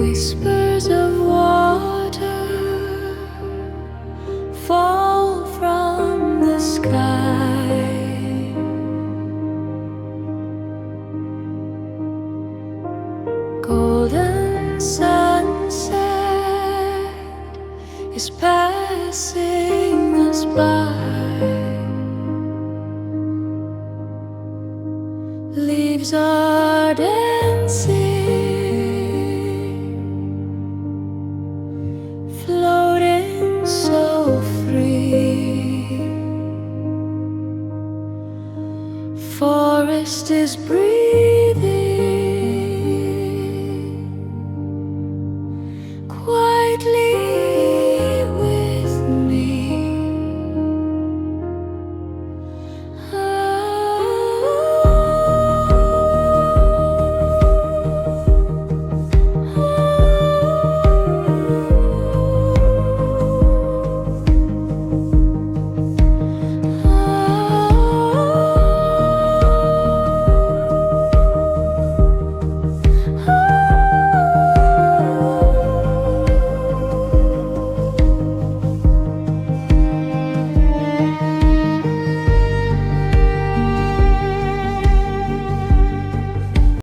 Whispers of water fall from the sky. Golden sunset is passing us by. Leaves are dancing, floating so free. Forest is breathing